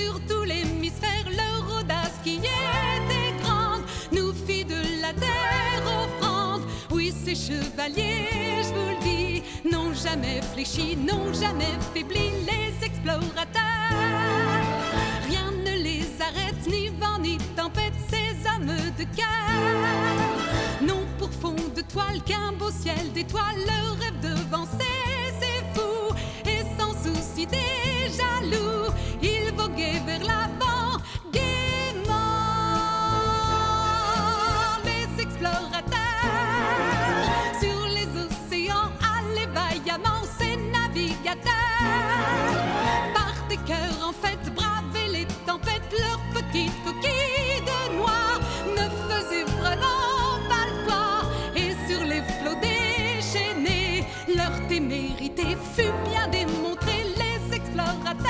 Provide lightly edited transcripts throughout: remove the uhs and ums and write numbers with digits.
sur tout l'hémisphère, leur audace qui était grande nous fit de la terre offrande. Oui, ces chevaliers, je vous le dis, n'ont jamais fléchi, n'ont jamais faibli, les explorateurs. Rien ne les arrête, ni vent ni tempête, ces hommes de cœur n'ont pour fond de toile qu'un beau ciel d'étoiles. Leur rêve devancé, c'est fou, et sans souci des jaloux, ils voguaient vers l'avant gaiement. Les explorateurs sur les océans allaient vaillamment, ces navigateurs par des cœurs en fête bravaient les tempêtes. Leurs petites coquilles de noix ne faisaient vraiment pas le poids, et sur les flots déchaînés leur témérité fut bien démontrée. Les explorateurs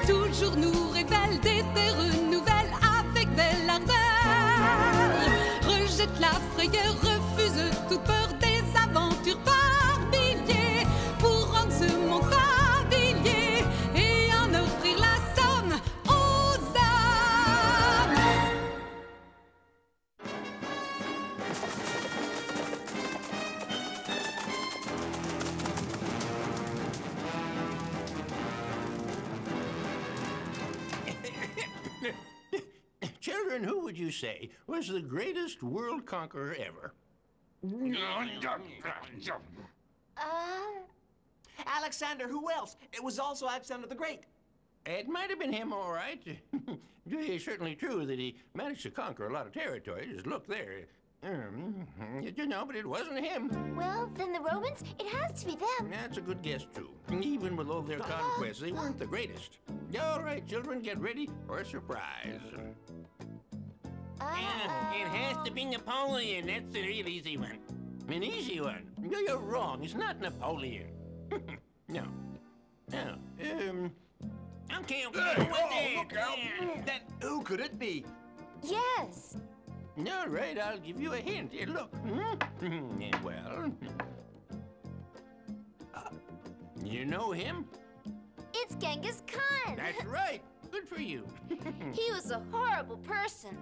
toujours nous révèlent des terres nouvelles avec belle ardeur, rejettent la frayeur, refusent toute peur, des aventures par milliers pour rendre ce monde familier et en offrir la somme aux hommes. Children, who would you say was the greatest world conqueror ever? Alexander, who else? It was also Alexander the Great. It might have been him, all right. It's certainly true that he managed to conquer a lot of territory. Just look there. You know, but it wasn't him. Well, then the Romans? It has to be them. That's a good guess, too. Even with all their conquests, they weren't the greatest. All right, children, get ready for a surprise. It has to be Napoleon. That's a real easy one. An easy one? No, you're wrong. It's not Napoleon. No. No. Okay. Look out! Then who could it be? Yes. All right, I'll give you a hint. Here, look. Well, you know him? It's Genghis Khan. That's right. Good for you. He was a horrible person.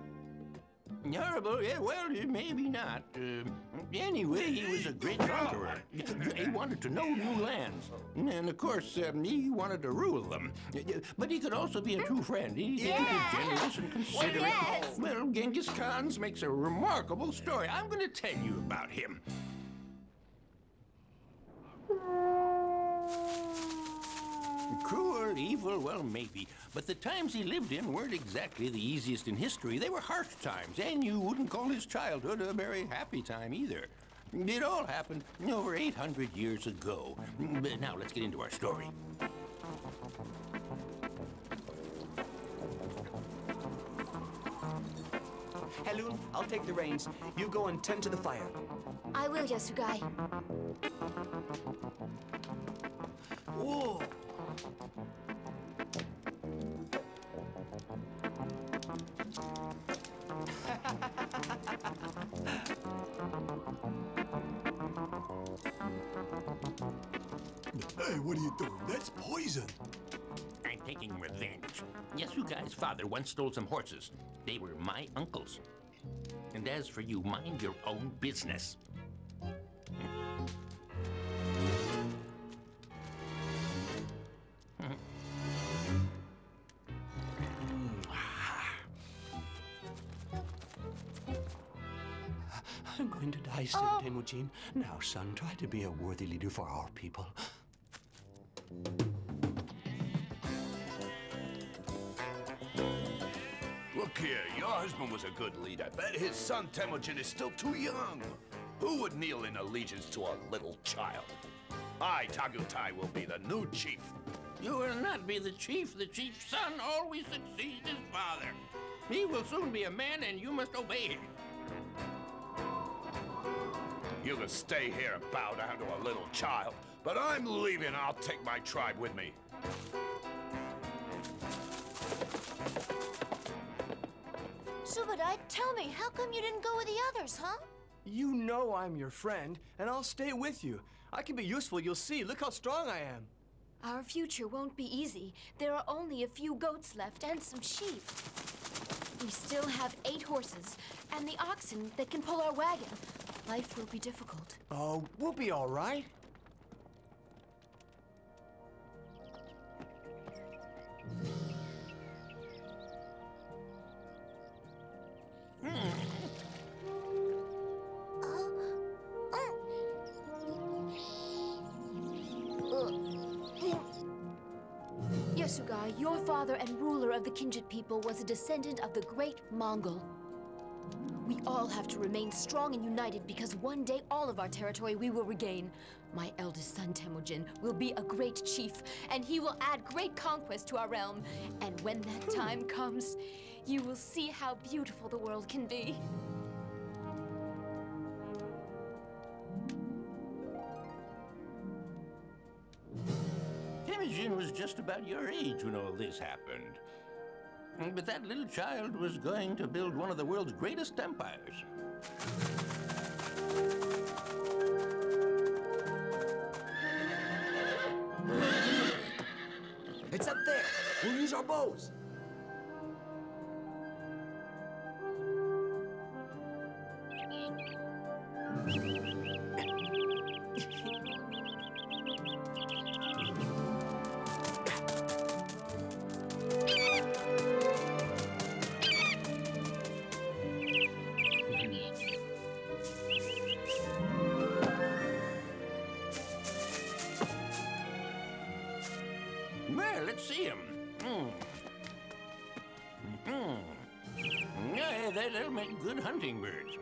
Horrible? Yeah, well, maybe not. Anyway, he was a great conqueror. He wanted to know new lands. And, of course, he wanted to rule them. But he could also be a true friend. He could be generous and considerate. Yes. Well, Genghis Khan makes a remarkable story. I'm going to tell you about him. Cruel, evil, well, maybe. But the times he lived in weren't exactly the easiest in history. They were harsh times, and you wouldn't call his childhood a very happy time either. It all happened over 800 years ago. But now let's get into our story. Helun, I'll take the reins. You go and tend to the fire. I will, Yasugai. Whoa! Hey, what are you doing? That's poison. I'm taking revenge. Yasugai's father once stole some horses. They were my uncle's. And as for you, mind your own business. I'm going to die soon, Temujin. Now, son, try to be a worthy leader for our people. Look here, your husband was a good leader, but his son Temujin is still too young. Who would kneel in allegiance to a little child? I, Tagutai, will be the new chief. You will not be the chief. The chief's son always succeeds his father. He will soon be a man, and you must obey him. You can stay here and bow down to a little child, but I'm leaving. I'll take my tribe with me. Subadai, tell me, how come you didn't go with the others, huh? You know I'm your friend, and I'll stay with you. I can be useful, you'll see. Look how strong I am. Our future won't be easy. There are only a few goats left and some sheep. We still have 8 horses and the oxen that can pull our wagon. Life will be difficult. Oh, we'll be all right. Yasugai, your father and ruler of the Kinjit people was a descendant of the great Mongol. We all have to remain strong and united because one day all of our territory we will regain. My eldest son, Temujin, will be a great chief, and he will add great conquest to our realm. And when that time comes, you will see how beautiful the world can be. Temujin was just about your age when all this happened. But that little child was going to build one of the world's greatest empires. It's up there. We'll use our bows. Well, let's see him. Yeah, they'll make good hunting birds.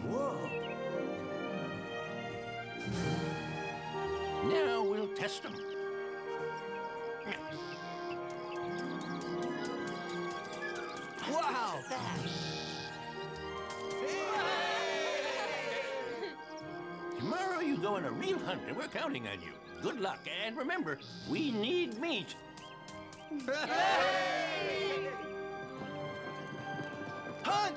Whoa. Now we'll test them. Wow. Tomorrow you go on a real hunt, and we're counting on you. Good luck, and remember, we need meat. Hunt!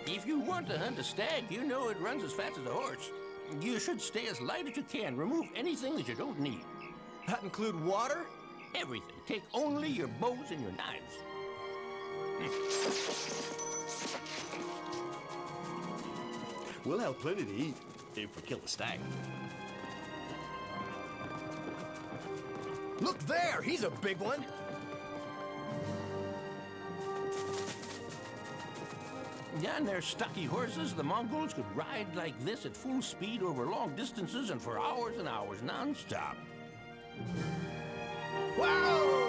If you want to hunt a stag, you know it runs as fast as a horse. You should stay as light as you can. Remove anything that you don't need. That include water? Everything. Take only your bows and your knives. We'll have plenty to eat if we kill a stag. Look there! He's a big one! Yeah, and their stocky horses, the Mongols could ride like this at full speed over long distances and for hours and hours non-stop. Wow!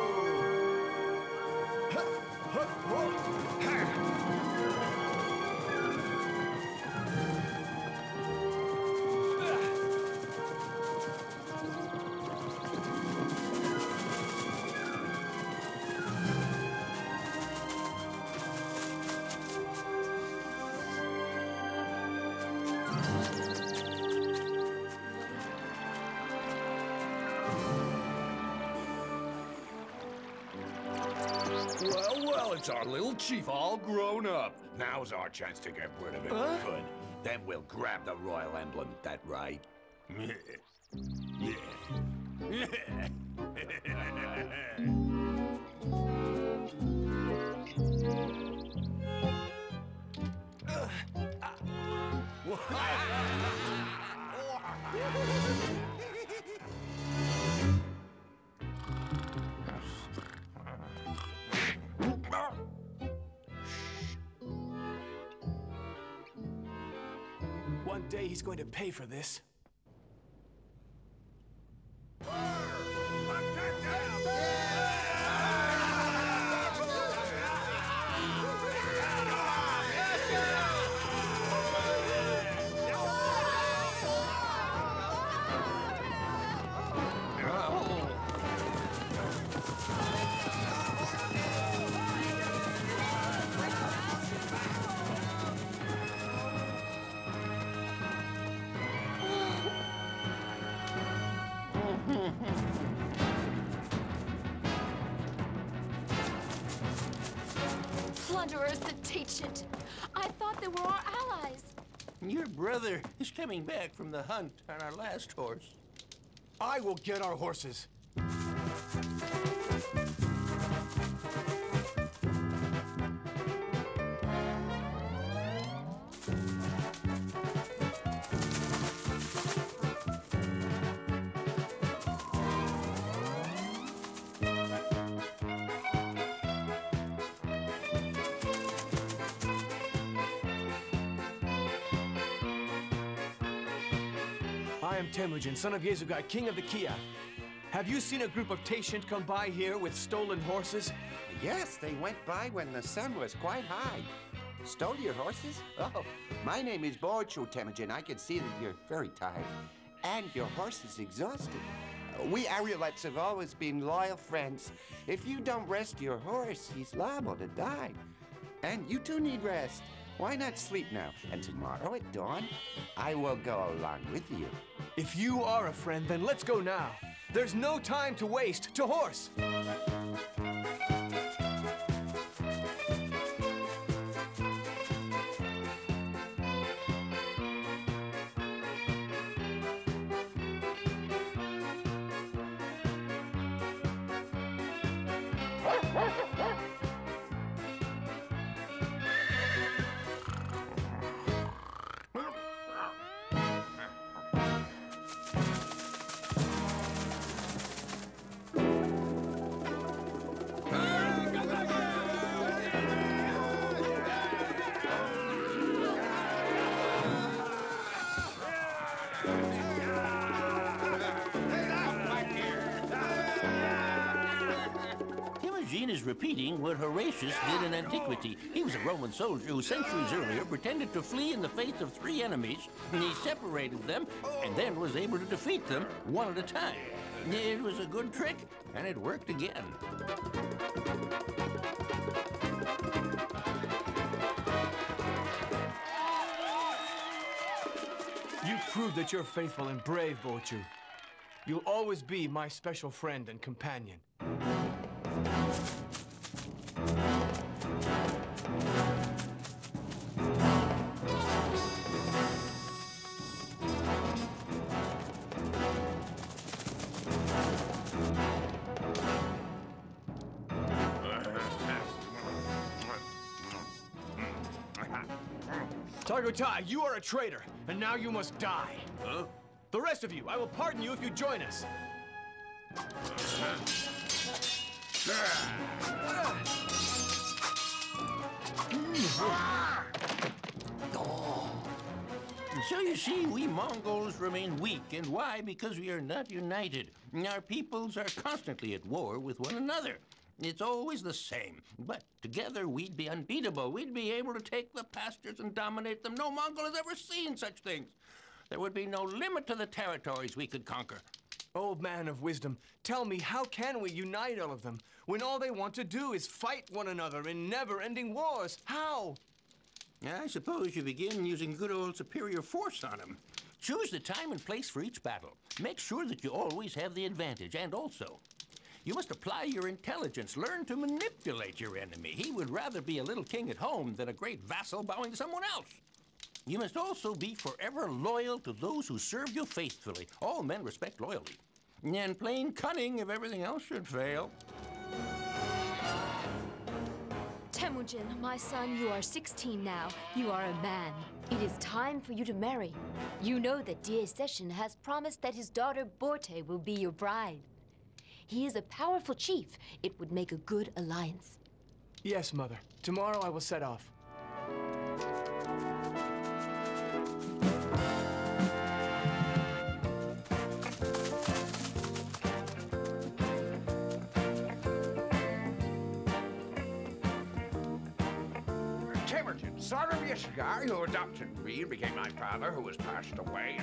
Well, it's our little chief all grown up. Now's our chance to get rid of him for good. Then we'll grab the royal emblem, that right? One day he's going to pay for this. Plunderers and Ancient. I thought they were our allies. Your brother is coming back from the hunt on our last horse. I will get our horses. I am Temujin, son of Yesugai, king of the Kia. Have you seen a group of Taishint come by here with stolen horses? Yes, they went by when the sun was quite high. Stole your horses? Oh, my name is Bochu, Temujin. I can see that you're very tired. And your horse is exhausted. We Arielets have always been loyal friends. If you don't rest your horse, he's liable to die. And you too need rest. Why not sleep now? And tomorrow at dawn, I will go along with you. If you are a friend, then let's go now. There's no time to waste. To horse! Temujin is repeating what Horatius did in antiquity. He was a Roman soldier who centuries earlier pretended to flee in the face of 3 enemies, and he separated them and then was able to defeat them one at a time. It was a good trick, and it worked again. You proved that you're faithful and brave, Bochu. You'll always be my special friend and companion. Tagutai, you are a traitor, and now you must die. Huh? The rest of you, I will pardon you if you join us. So you see, we Mongols remain weak. And why? Because we are not united. Our peoples are constantly at war with one another. It's always the same. But together we'd be unbeatable. We'd be able to take the pastures and dominate them. No Mongol has ever seen such things. There would be no limit to the territories we could conquer. Old man of wisdom, tell me, how can we unite all of them when all they want to do is fight one another in never-ending wars? How? I suppose you begin using good old superior force on them. Choose the time and place for each battle. Make sure that you always have the advantage, and also, you must apply your intelligence. Learn to manipulate your enemy. He would rather be a little king at home than a great vassal bowing to someone else. You must also be forever loyal to those who serve you faithfully. All men respect loyalty. And plain cunning if everything else should fail. Temujin, my son, you are 16 now. You are a man. It is time for you to marry. You know that dear Session has promised that his daughter Borte will be your bride. He is a powerful chief. It would make a good alliance. Yes, Mother. Tomorrow I will set off. son of Yeshua, who adopted me and became my father, who has passed away.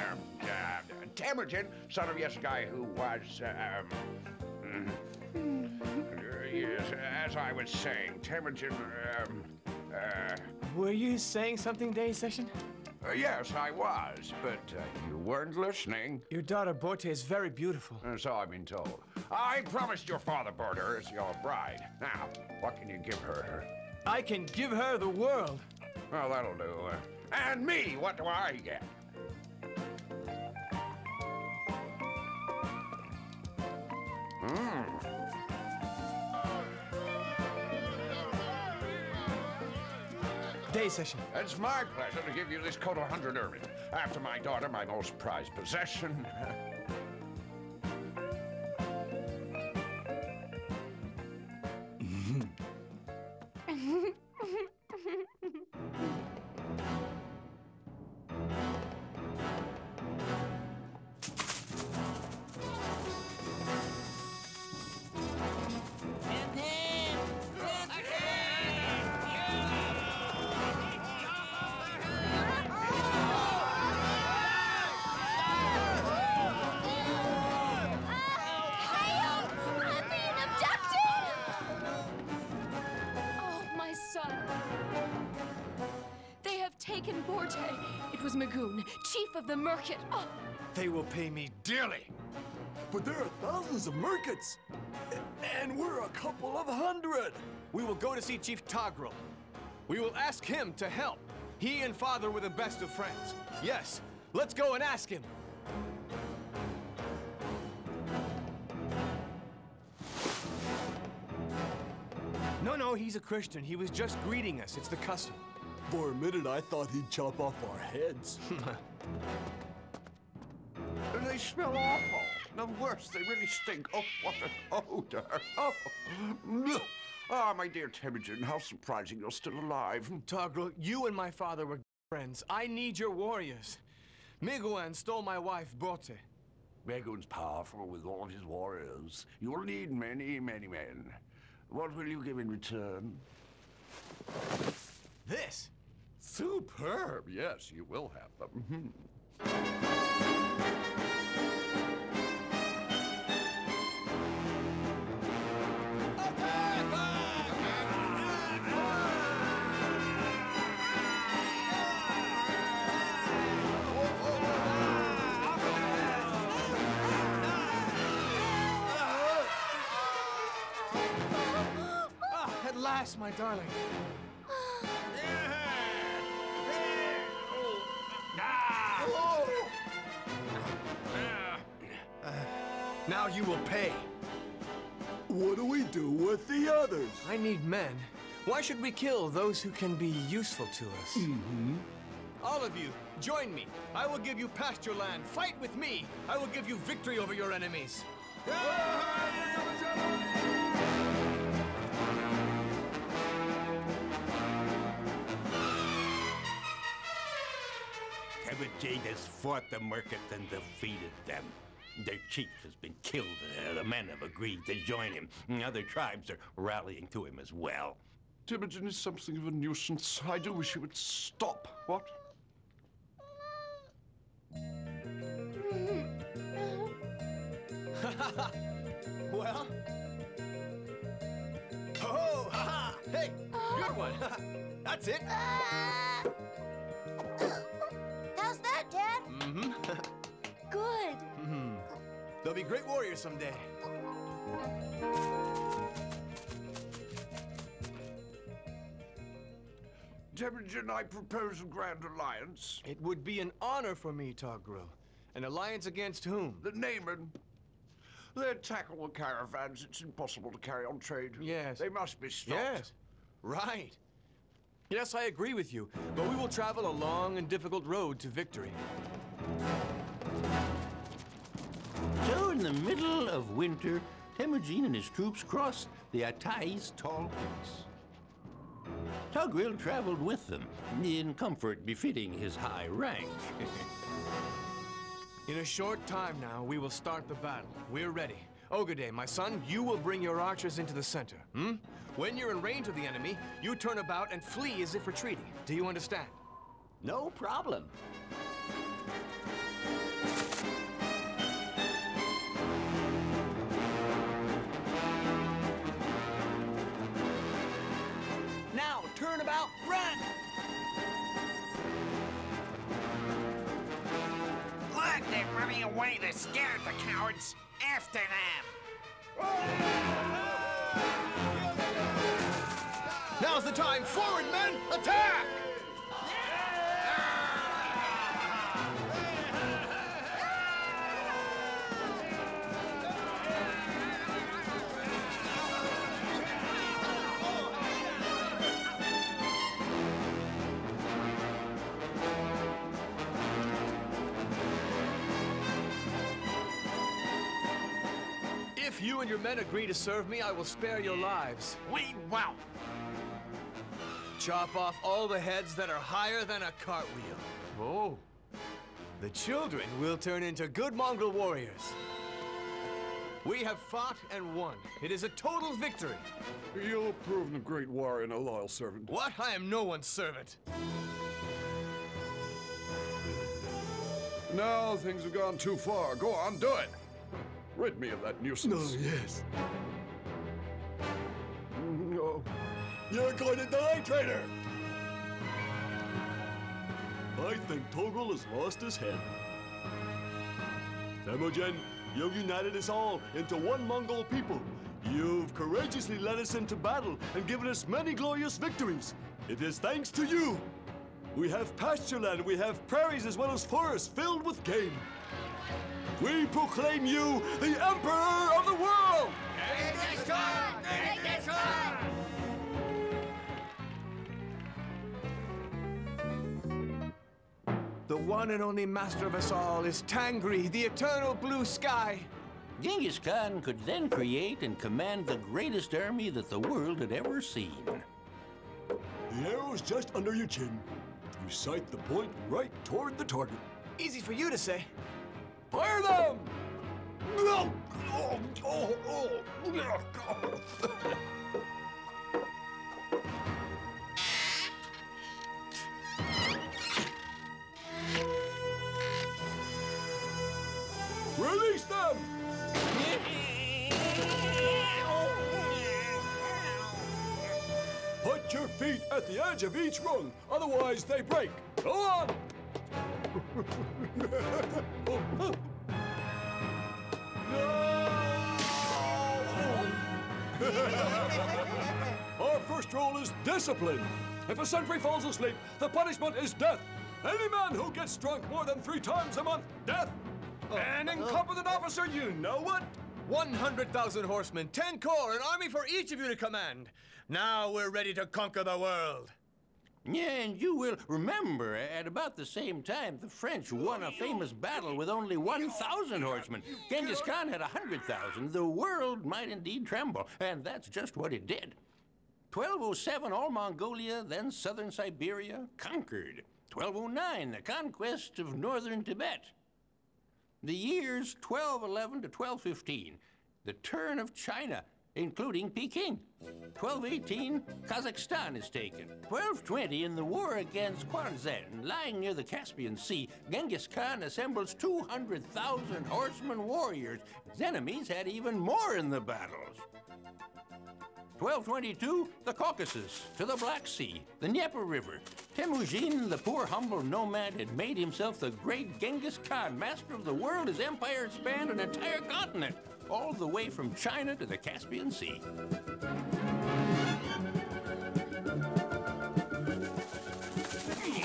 Temujin, son of Yeshua, who was, yes, as I was saying, Temujin, Were you saying something, Day Session? yes, I was, but you weren't listening. Your daughter Borte is very beautiful. So I've been told. I promised your father brought her as your bride. Now, what can you give her? I can give her the world. Well, that'll do. And me, what do I get? Day Session. It's my pleasure to give you this coat of 100 ermine. After my daughter, my most prized possession. Taken Borte. It was Magoon, chief of the Merkit. Oh. They will pay me dearly. But there are thousands of Merkits. And we're a couple of 100. We will go to see Chief Togrul. We will ask him to help. He and Father were the best of friends. Yes, let's go and ask him. No, he's a Christian. He was just greeting us. It's the custom. For a minute, I thought he'd chop off our heads. They smell awful. The worst, they really stink. Oh, what an odor. Oh, ah, my dear Temujin, how surprising you're still alive. Togrul, you and my father were friends. I need your warriors. Miguan stole my wife, Borte. Magoon's powerful with all of his warriors. You'll need many, many men. What will you give in return? This? Superb. Yes, you will have them. At last, my darling. Now you will pay. What do we do with the others? I need men. Why should we kill those who can be useful to us? All of you, join me. I will give you pasture land. Fight with me. I will give you victory over your enemies. Temujin has fought the Merkits and defeated them. Their chief has been killed. The men have agreed to join him. Other tribes are rallying to him as well. Temujin is something of a nuisance. I do wish he would stop. What? Well? Oh, ha-ha! Hey, good one. That's it. How's that, Dad? Good. They'll be great warriors someday. Temujin, I propose a grand alliance. It would be an honor for me, Togrul. An alliance against whom? The Naaman. They'll tackle the caravans. It's impossible to carry on trade. Yes. They must be stopped. Yes. Right. Yes, I agree with you, but we will travel a long and difficult road to victory. So in the middle of winter, Temujin and his troops crossed the Atai's tall peaks. Togrul traveled with them, in comfort befitting his high rank. In a short time now, we will start the battle. We're ready. Ogade, my son, you will bring your archers into the center, hmm? When you're in range of the enemy, you turn about and flee as if retreating. Do you understand? No problem. Now, turn about, run! Look, they're running away. They're scared, the cowards. After them. Now's the time! Forward, men! Attack! If you and your men agree to serve me, I will spare your lives. We won't. Chop off all the heads that are higher than a cartwheel. Oh. The children will turn into good Mongol warriors. We have fought and won. It is a total victory. You've proven a great warrior and a loyal servant. What? I am no one's servant. Now things have gone too far. Go on, do it. Rid me of that nuisance. Yes. No. You're going to die, traitor! I think Togol has lost his head. Temujin, you've united us all into one Mongol people. You've courageously led us into battle and given us many glorious victories. It is thanks to you. We have pasture land, we have prairies as well as forests filled with game. We proclaim you the Emperor of the world! Genghis Khan! Genghis Khan! The one and only master of us all is Tangri, the eternal blue sky. Genghis Khan could then create and command the greatest army that the world had ever seen. The arrow's just under your chin. You sight the point right toward the target. Easy for you to say. Fire them! Release them! Put your feet at the edge of each rung, otherwise they break. Go on! Our first rule is discipline. If a sentry falls asleep, the punishment is death. Any man who gets drunk more than 3 times a month, death. And incompetent officer, you know what? 100,000 horsemen, 10 corps, an army for each of you to command. Now we're ready to conquer the world. Yeah, and you will remember, at about the same time, the French won a famous battle with only 1,000 horsemen. Genghis Khan had 100,000. The world might indeed tremble, and that's just what it did. 1207, all Mongolia, then southern Siberia, conquered. 1209, the conquest of northern Tibet. The years 1211 to 1215, the turn of China, including Peking. 1218, Kazakhstan is taken. 1220, in the war against Khwarezm, lying near the Caspian Sea, Genghis Khan assembles 200,000 horsemen warriors. His enemies had even more in the battles. 1222, the Caucasus, to the Black Sea, the Dnieper River. Temujin, the poor humble nomad, had made himself the great Genghis Khan, master of the world. His empire spanned an entire continent, all the way from China to the Caspian Sea.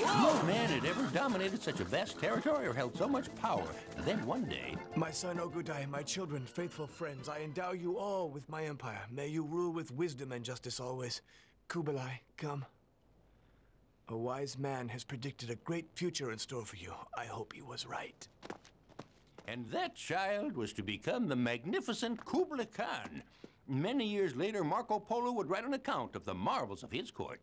No man had ever dominated such a vast territory or held so much power. Then one day... My son Ogudai, my children, faithful friends, I endow you all with my empire. May you rule with wisdom and justice always. Kublai, come. A wise man has predicted a great future in store for you. I hope he was right. And that child was to become the magnificent Kublai Khan. Many years later, Marco Polo would write an account of the marvels of his court.